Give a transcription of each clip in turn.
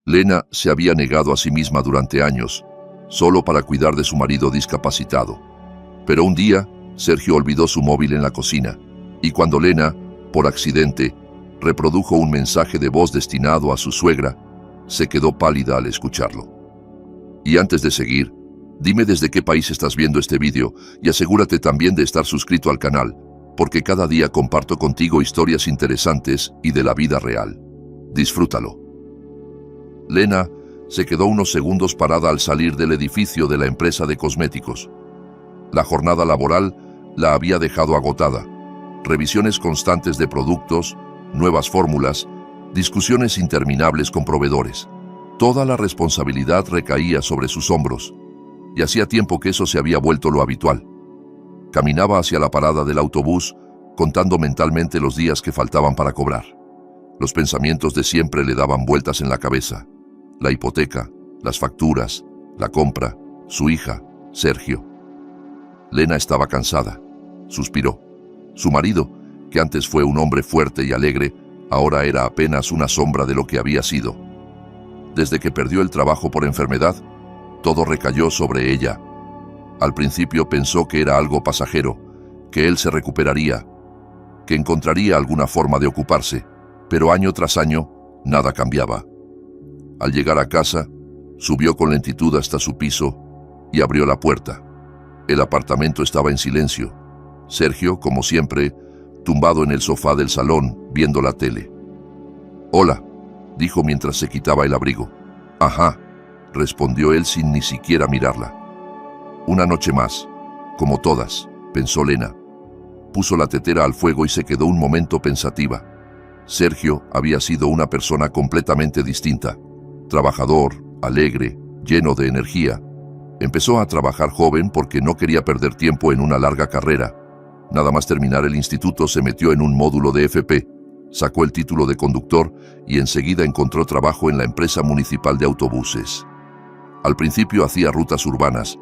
Lena se había negado a sí misma durante años, solo para cuidar de su marido discapacitado. Pero un día, Sergio olvidó su móvil en la cocina, y cuando Lena, por accidente, reprodujo un mensaje de voz destinado a su suegra, se quedó pálida al escucharlo. Y antes de seguir, dime desde qué país estás viendo este vídeo y asegúrate también de estar suscrito al canal, porque cada día comparto contigo historias interesantes y de la vida real. Disfrútalo. Lena se quedó unos segundos parada al salir del edificio de la empresa de cosméticos. La jornada laboral la había dejado agotada. Revisiones constantes de productos, nuevas fórmulas, discusiones interminables con proveedores. Toda la responsabilidad recaía sobre sus hombros, y hacía tiempo que eso se había vuelto lo habitual. Caminaba hacia la parada del autobús, contando mentalmente los días que faltaban para cobrar. Los pensamientos de siempre le daban vueltas en la cabeza. La hipoteca, las facturas, la compra, su hija, Sergio. Lena estaba cansada. Suspiró. Su marido, que antes fue un hombre fuerte y alegre, ahora era apenas una sombra de lo que había sido. Desde que perdió el trabajo por enfermedad, todo recayó sobre ella. Al principio pensó que era algo pasajero, que él se recuperaría, que encontraría alguna forma de ocuparse, pero año tras año, nada cambiaba. Al llegar a casa, subió con lentitud hasta su piso y abrió la puerta. El apartamento estaba en silencio. Sergio, como siempre, tumbado en el sofá del salón, viendo la tele. «Hola», dijo mientras se quitaba el abrigo. «Ajá», respondió él sin ni siquiera mirarla. «Una noche más, como todas», pensó Lena. Puso la tetera al fuego y se quedó un momento pensativa. Sergio había sido una persona completamente distinta. Trabajador, alegre, lleno de energía. Empezó a trabajar joven porque no quería perder tiempo en una larga carrera. Nada más terminar el instituto se metió en un módulo de FP, sacó el título de conductor y enseguida encontró trabajo en la empresa municipal de autobuses. Al principio hacía rutas urbanas,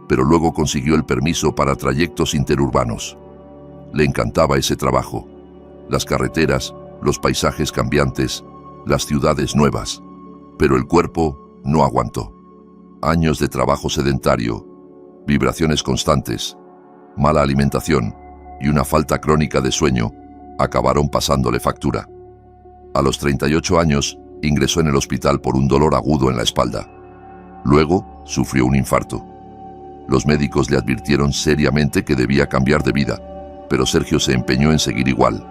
pero luego consiguió el permiso para trayectos interurbanos. Le encantaba ese trabajo. Las carreteras, los paisajes cambiantes, las ciudades nuevas. Pero el cuerpo no aguantó. Años de trabajo sedentario, vibraciones constantes, mala alimentación y una falta crónica de sueño acabaron pasándole factura. A los 38 años ingresó en el hospital por un dolor agudo en la espalda. Luego sufrió un infarto. Los médicos le advirtieron seriamente que debía cambiar de vida, pero Sergio se empeñó en seguir igual,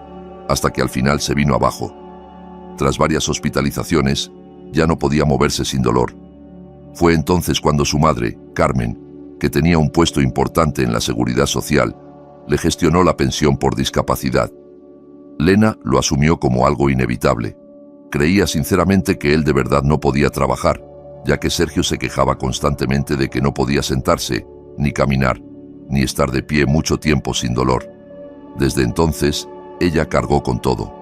hasta que al final se vino abajo. Tras varias hospitalizaciones, ya no podía moverse sin dolor. Fue entonces cuando su madre, Carmen, que tenía un puesto importante en la seguridad social, le gestionó la pensión por discapacidad. Lena lo asumió como algo inevitable. Creía sinceramente que él de verdad no podía trabajar, ya que Sergio se quejaba constantemente de que no podía sentarse, ni caminar, ni estar de pie mucho tiempo sin dolor. Desde entonces, ella cargó con todo.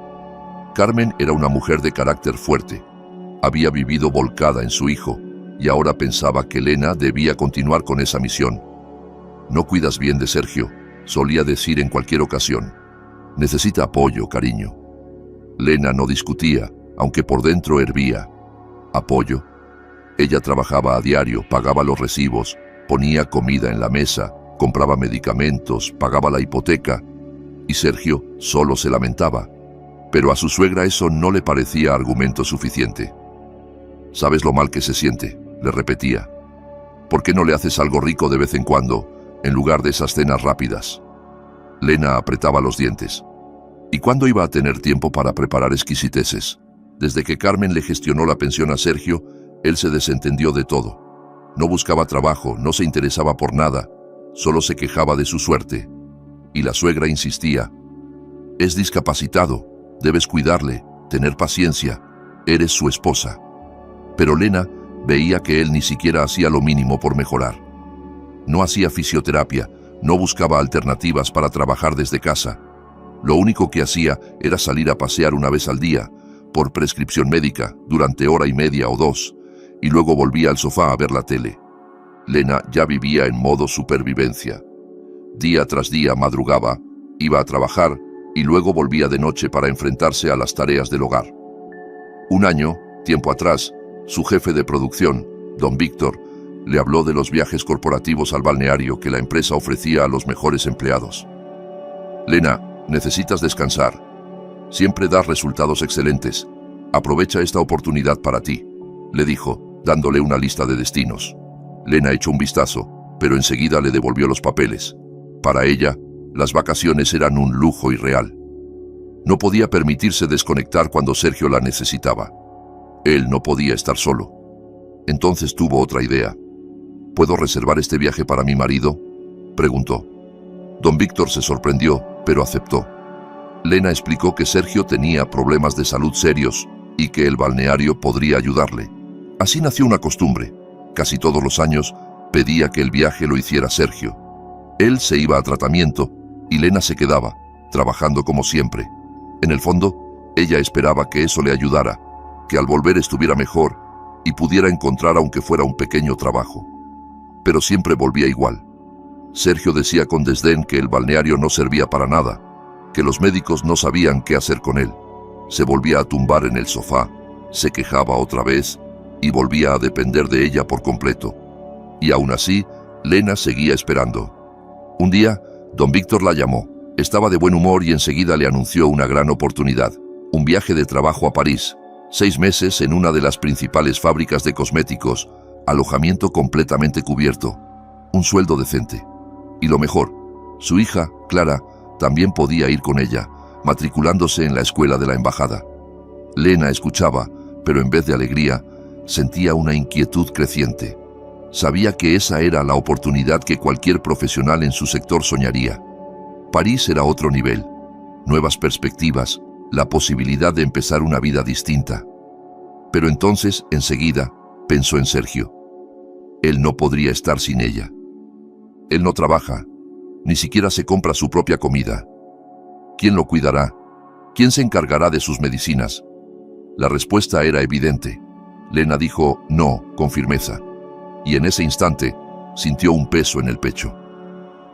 Carmen era una mujer de carácter fuerte. Había vivido volcada en su hijo, y ahora pensaba que Lena debía continuar con esa misión. «No cuidas bien de Sergio», solía decir en cualquier ocasión. «Necesita apoyo, cariño». Lena no discutía, aunque por dentro hervía. ¿Apoyo? Ella trabajaba a diario, pagaba los recibos, ponía comida en la mesa, compraba medicamentos, pagaba la hipoteca, y Sergio solo se lamentaba. Pero a su suegra eso no le parecía argumento suficiente. «¿Sabes lo mal que se siente?», le repetía. «¿Por qué no le haces algo rico de vez en cuando, en lugar de esas cenas rápidas?» Lena apretaba los dientes. ¿Y cuándo iba a tener tiempo para preparar exquisiteces? Desde que Carmen le gestionó la pensión a Sergio, él se desentendió de todo. No buscaba trabajo, no se interesaba por nada, solo se quejaba de su suerte. Y la suegra insistía. «Es discapacitado, debes cuidarle, tener paciencia, eres su esposa». Pero Lena veía que él ni siquiera hacía lo mínimo por mejorar. No hacía fisioterapia, no buscaba alternativas para trabajar desde casa. Lo único que hacía era salir a pasear una vez al día, por prescripción médica, durante hora y media o dos, y luego volvía al sofá a ver la tele. Lena ya vivía en modo supervivencia. Día tras día madrugaba, iba a trabajar y luego volvía de noche para enfrentarse a las tareas del hogar. Un año, tiempo atrás, Su jefe de producción, don Víctor, le habló de los viajes corporativos al balneario que la empresa ofrecía a los mejores empleados. «Lena, necesitas descansar. Siempre das resultados excelentes. Aprovecha esta oportunidad para ti», le dijo, dándole una lista de destinos. Lena echó un vistazo, pero enseguida le devolvió los papeles. Para ella, las vacaciones eran un lujo irreal. No podía permitirse desconectar cuando Sergio la necesitaba. Él no podía estar solo. Entonces tuvo otra idea. «¿Puedo reservar este viaje para mi marido?», preguntó. Don Víctor se sorprendió, pero aceptó. Lena explicó que Sergio tenía problemas de salud serios y que el balneario podría ayudarle. Así nació una costumbre. Casi todos los años pedía que el viaje lo hiciera Sergio. Él se iba a tratamiento y Lena se quedaba, trabajando como siempre. En el fondo, ella esperaba que eso le ayudara, que al volver estuviera mejor y pudiera encontrar aunque fuera un pequeño trabajo. Pero siempre volvía igual. Sergio decía con desdén que el balneario no servía para nada, que los médicos no sabían qué hacer con él. Se volvía a tumbar en el sofá, se quejaba otra vez y volvía a depender de ella por completo. Y aún así, Lena seguía esperando. Un día, don Víctor la llamó. Estaba de buen humor y enseguida le anunció una gran oportunidad: un viaje de trabajo a París, 6 meses en una de las principales fábricas de cosméticos, alojamiento completamente cubierto, un sueldo decente. Y lo mejor, su hija, Clara, también podía ir con ella, matriculándose en la escuela de la embajada. Lena escuchaba, pero en vez de alegría, sentía una inquietud creciente. Sabía que esa era la oportunidad que cualquier profesional en su sector soñaría. París era otro nivel, nuevas perspectivas, la posibilidad de empezar una vida distinta. Pero entonces, enseguida, pensó en Sergio. Él no podría estar sin ella. Él no trabaja, ni siquiera se compra su propia comida. ¿Quién lo cuidará? ¿Quién se encargará de sus medicinas? La respuesta era evidente. Lena dijo no con firmeza, y en ese instante sintió un peso en el pecho.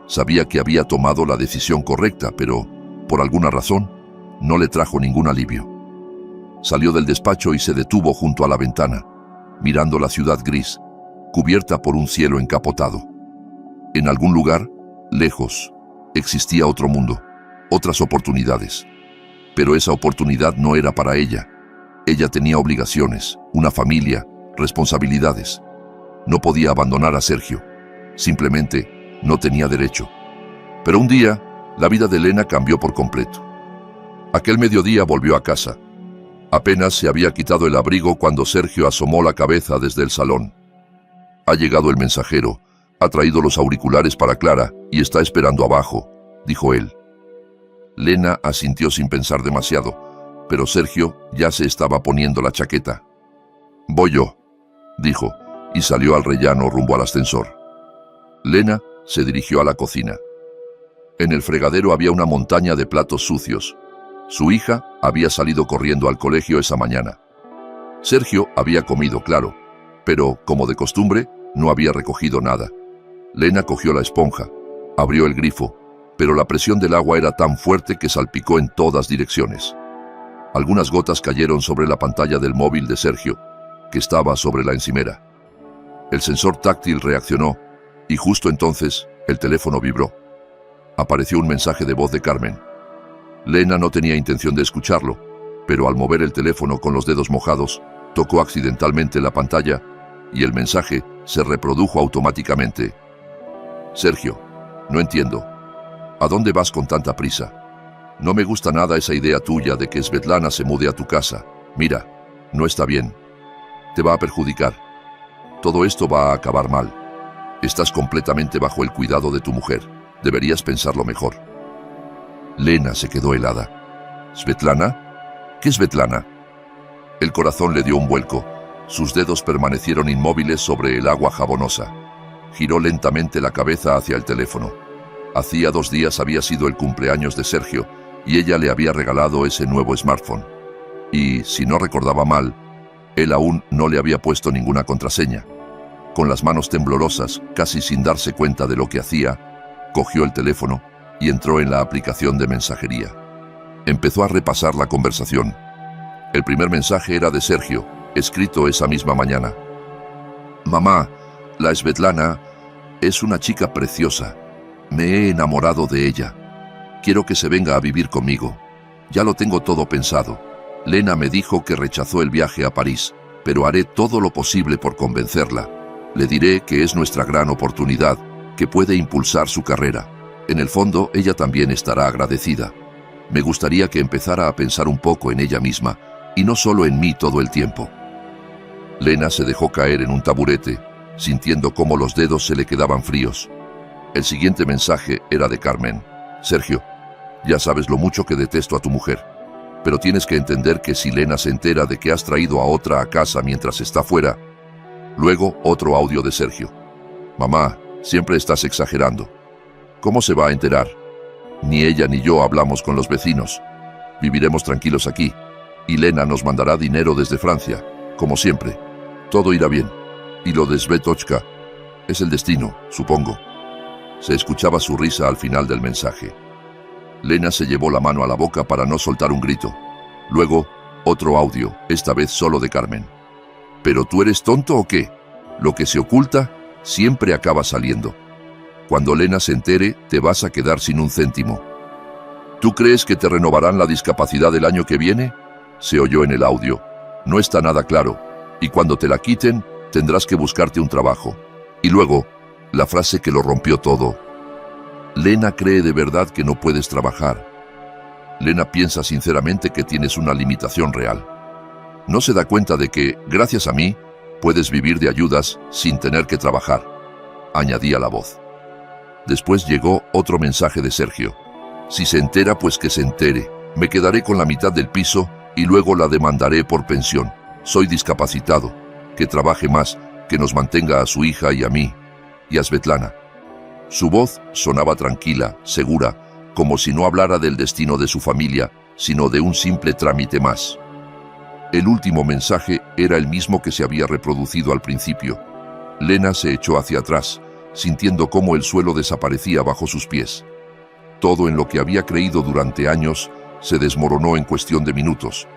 Sabía que había tomado la decisión correcta, pero, por alguna razón, no le trajo ningún alivio. Salió del despacho y se detuvo junto a la ventana, mirando la ciudad gris, cubierta por un cielo encapotado. En algún lugar, lejos, existía otro mundo, otras oportunidades. Pero esa oportunidad no era para ella. Ella tenía obligaciones, una familia, responsabilidades. No podía abandonar a Sergio. Simplemente no tenía derecho. Pero un día, la vida de Lena cambió por completo. Aquel mediodía volvió a casa. Apenas se había quitado el abrigo cuando Sergio asomó la cabeza desde el salón. «Ha llegado el mensajero, ha traído los auriculares para Clara y está esperando abajo», dijo él. Lena asintió sin pensar demasiado, pero Sergio ya se estaba poniendo la chaqueta. «Voy yo», dijo, y salió al rellano rumbo al ascensor. Lena se dirigió a la cocina. En el fregadero había una montaña de platos sucios. Su hija había salido corriendo al colegio esa mañana. Sergio había comido, claro, pero, como de costumbre, no había recogido nada. Lena cogió la esponja, abrió el grifo, pero la presión del agua era tan fuerte que salpicó en todas direcciones. Algunas gotas cayeron sobre la pantalla del móvil de Sergio, que estaba sobre la encimera. El sensor táctil reaccionó, y justo entonces el teléfono vibró. Apareció un mensaje de voz de Carmen. Lena no tenía intención de escucharlo, pero al mover el teléfono con los dedos mojados, tocó accidentalmente la pantalla y el mensaje se reprodujo automáticamente. «Sergio, no entiendo. ¿A dónde vas con tanta prisa? No me gusta nada esa idea tuya de que Svetlana se mude a tu casa. Mira, no está bien. Te va a perjudicar. Todo esto va a acabar mal. Estás completamente bajo el cuidado de tu mujer. Deberías pensarlo mejor». Lena se quedó helada. «¿Svetlana? ¿Qué Svetlana?» El corazón le dio un vuelco. Sus dedos permanecieron inmóviles sobre el agua jabonosa. Giró lentamente la cabeza hacia el teléfono. Hacía 2 días había sido el cumpleaños de Sergio y ella le había regalado ese nuevo smartphone. Y, si no recordaba mal, él aún no le había puesto ninguna contraseña. Con las manos temblorosas, casi sin darse cuenta de lo que hacía, cogió el teléfono y entró en la aplicación de mensajería. Empezó a repasar la conversación. El primer mensaje era de Sergio, escrito esa misma mañana. Mamá, la Svetlana es una chica preciosa. Me he enamorado de ella. Quiero que se venga a vivir conmigo. Ya lo tengo todo pensado. Lena me dijo que rechazó el viaje a París, pero haré todo lo posible por convencerla. Le diré que es nuestra gran oportunidad, que puede impulsar su carrera. En el fondo, ella también estará agradecida. Me gustaría que empezara a pensar un poco en ella misma, y no solo en mí todo el tiempo. Lena se dejó caer en un taburete, sintiendo cómo los dedos se le quedaban fríos. El siguiente mensaje era de Carmen. Sergio, ya sabes lo mucho que detesto a tu mujer, pero tienes que entender que si Lena se entera de que has traído a otra a casa mientras está fuera... Luego, otro audio de Sergio. Mamá, siempre estás exagerando. ¿Cómo se va a enterar? Ni ella ni yo hablamos con los vecinos. Viviremos tranquilos aquí, y Lena nos mandará dinero desde Francia, como siempre. Todo irá bien. Y lo de Svetochka es el destino, supongo. Se escuchaba su risa al final del mensaje. Lena se llevó la mano a la boca para no soltar un grito. Luego, otro audio, esta vez solo de Carmen. ¿Pero tú eres tonto o qué? Lo que se oculta siempre acaba saliendo. Cuando Lena se entere, te vas a quedar sin un céntimo. ¿Tú crees que te renovarán la discapacidad el año que viene? Se oyó en el audio. No está nada claro. Y cuando te la quiten, tendrás que buscarte un trabajo. Y luego, la frase que lo rompió todo. Lena cree de verdad que no puedes trabajar. Lena piensa sinceramente que tienes una limitación real. No se da cuenta de que, gracias a mí, puedes vivir de ayudas sin tener que trabajar. Añadía la voz. Después llegó otro mensaje de Sergio. Si se entera, pues que se entere. Me quedaré con la mitad del piso y luego la demandaré por pensión. Soy discapacitado. Que trabaje más, que nos mantenga a su hija y a mí, y a Svetlana. Su voz sonaba tranquila, segura, como si no hablara del destino de su familia, sino de un simple trámite más. El último mensaje era el mismo que se había reproducido al principio. Lena se echó hacia atrás, sintiendo cómo el suelo desaparecía bajo sus pies. Todo en lo que había creído durante años se desmoronó en cuestión de minutos.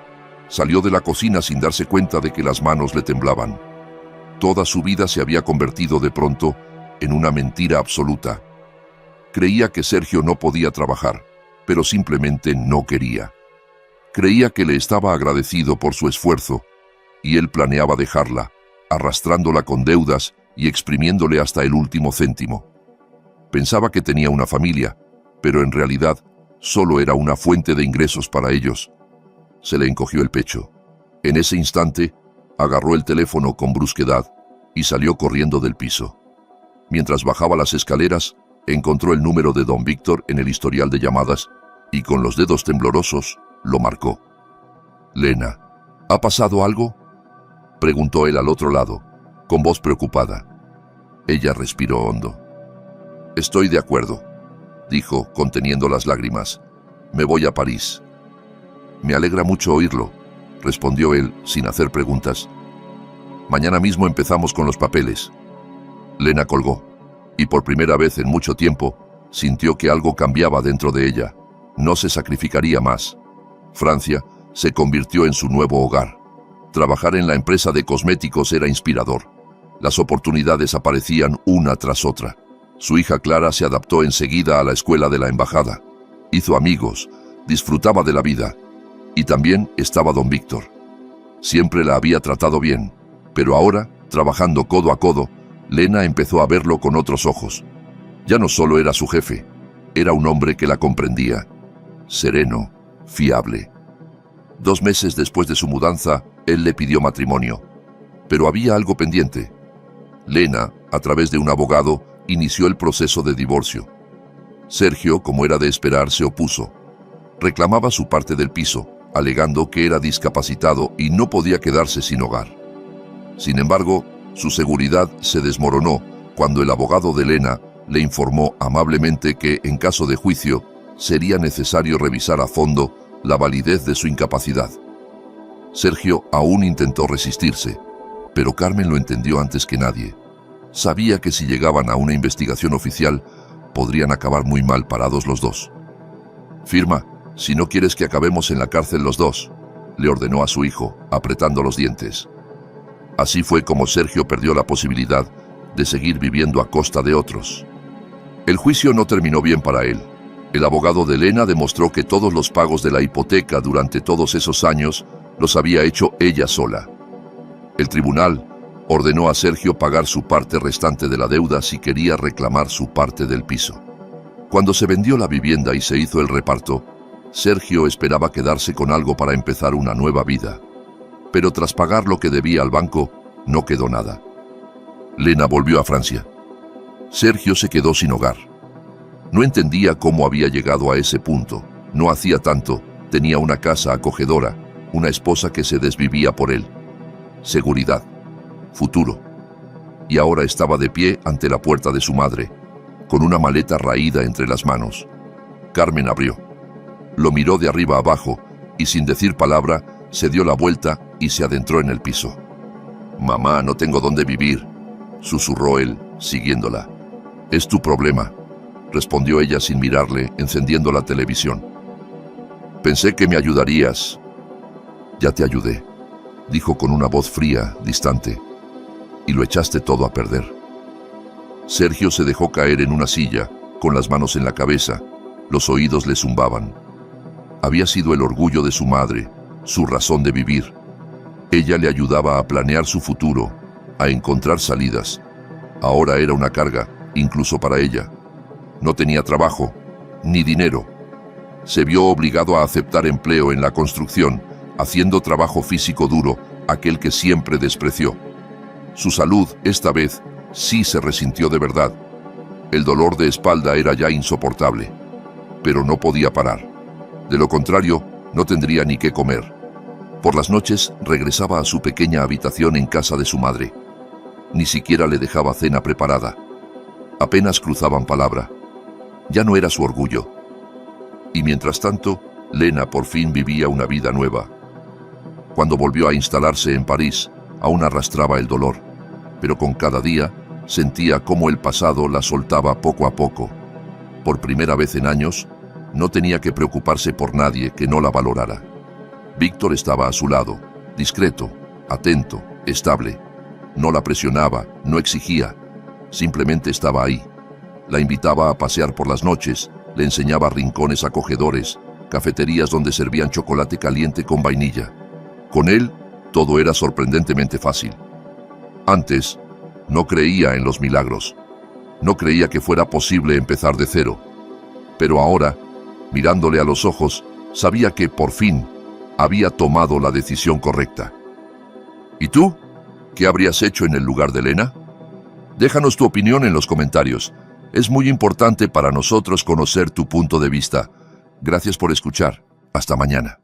Salió de la cocina sin darse cuenta de que las manos le temblaban. Toda su vida se había convertido de pronto en una mentira absoluta. Creía que Sergio no podía trabajar, pero simplemente no quería. Creía que le estaba agradecido por su esfuerzo, y él planeaba dejarla, arrastrándola con deudas y exprimiéndole hasta el último céntimo. Pensaba que tenía una familia, pero en realidad solo era una fuente de ingresos para ellos. Se le encogió el pecho. En ese instante, agarró el teléfono con brusquedad y salió corriendo del piso. Mientras bajaba las escaleras, encontró el número de don Víctor en el historial de llamadas y con los dedos temblorosos lo marcó. «Lena, ¿ha pasado algo?», preguntó él al otro lado, con voz preocupada. Ella respiró hondo. «Estoy de acuerdo», dijo, conteniendo las lágrimas. «Me voy a París». «Me alegra mucho oírlo», respondió él, sin hacer preguntas. «Mañana mismo empezamos con los papeles». Lena colgó, y por primera vez en mucho tiempo, sintió que algo cambiaba dentro de ella. No se sacrificaría más. Francia se convirtió en su nuevo hogar. Trabajar en la empresa de cosméticos era inspirador. Las oportunidades aparecían una tras otra. Su hija Clara se adaptó enseguida a la escuela de la embajada. Hizo amigos, disfrutaba de la vida. Y también estaba don Víctor. Siempre la había tratado bien, pero ahora, trabajando codo a codo, Lena empezó a verlo con otros ojos. Ya no solo era su jefe, era un hombre que la comprendía. Sereno, fiable. 2 meses después de su mudanza, él le pidió matrimonio. Pero había algo pendiente. Lena, a través de un abogado, inició el proceso de divorcio. Sergio, como era de esperar, se opuso. Reclamaba su parte del piso, alegando que era discapacitado y no podía quedarse sin hogar. Sin embargo, su seguridad se desmoronó cuando el abogado de Lena le informó amablemente que, en caso de juicio, sería necesario revisar a fondo la validez de su incapacidad. Sergio aún intentó resistirse, pero Carmen lo entendió antes que nadie. Sabía que si llegaban a una investigación oficial, podrían acabar muy mal parados los dos. «Firma, si no quieres que acabemos en la cárcel los dos», le ordenó a su hijo, apretando los dientes. Así fue como Sergio perdió la posibilidad de seguir viviendo a costa de otros. El juicio no terminó bien para él. El abogado de Elena demostró que todos los pagos de la hipoteca durante todos esos años los había hecho ella sola. El tribunal ordenó a Sergio pagar su parte restante de la deuda si quería reclamar su parte del piso. Cuando se vendió la vivienda y se hizo el reparto, Sergio esperaba quedarse con algo para empezar una nueva vida. Pero tras pagar lo que debía al banco, no quedó nada. Lena volvió a Francia. Sergio se quedó sin hogar. No entendía cómo había llegado a ese punto. No hacía tanto, tenía una casa acogedora, una esposa que se desvivía por él. Seguridad, futuro. Y ahora estaba de pie ante la puerta de su madre, con una maleta raída entre las manos. Carmen abrió. Lo miró de arriba abajo y sin decir palabra, se dio la vuelta y se adentró en el piso. «Mamá, no tengo dónde vivir», susurró él, siguiéndola. «Es tu problema», respondió ella sin mirarle, encendiendo la televisión. «Pensé que me ayudarías». «Ya te ayudé», dijo con una voz fría, distante. «Y lo echaste todo a perder». Sergio se dejó caer en una silla, con las manos en la cabeza. Los oídos le zumbaban. Había sido el orgullo de su madre, su razón de vivir. Ella le ayudaba a planear su futuro, a encontrar salidas. Ahora era una carga, incluso para ella. No tenía trabajo, ni dinero. Se vio obligado a aceptar empleo en la construcción, haciendo trabajo físico duro, aquel que siempre despreció. Su salud, esta vez, sí se resintió de verdad. El dolor de espalda era ya insoportable, pero no podía parar. De lo contrario, no tendría ni qué comer. Por las noches regresaba a su pequeña habitación en casa de su madre. Ni siquiera le dejaba cena preparada. Apenas cruzaban palabra. Ya no era su orgullo. Y mientras tanto, Lena por fin vivía una vida nueva. Cuando volvió a instalarse en París, aún arrastraba el dolor, pero con cada día sentía cómo el pasado la soltaba poco a poco. Por primera vez en años, no tenía que preocuparse por nadie que no la valorara. Víctor estaba a su lado, discreto, atento, estable. No la presionaba, no exigía, simplemente estaba ahí. La invitaba a pasear por las noches, le enseñaba rincones acogedores, cafeterías donde servían chocolate caliente con vainilla. Con él, todo era sorprendentemente fácil. Antes, no creía en los milagros. No creía que fuera posible empezar de cero. Pero ahora, mirándole a los ojos, sabía que, por fin, había tomado la decisión correcta. ¿Y tú? ¿Qué habrías hecho en el lugar de Elena? Déjanos tu opinión en los comentarios. Es muy importante para nosotros conocer tu punto de vista. Gracias por escuchar. Hasta mañana.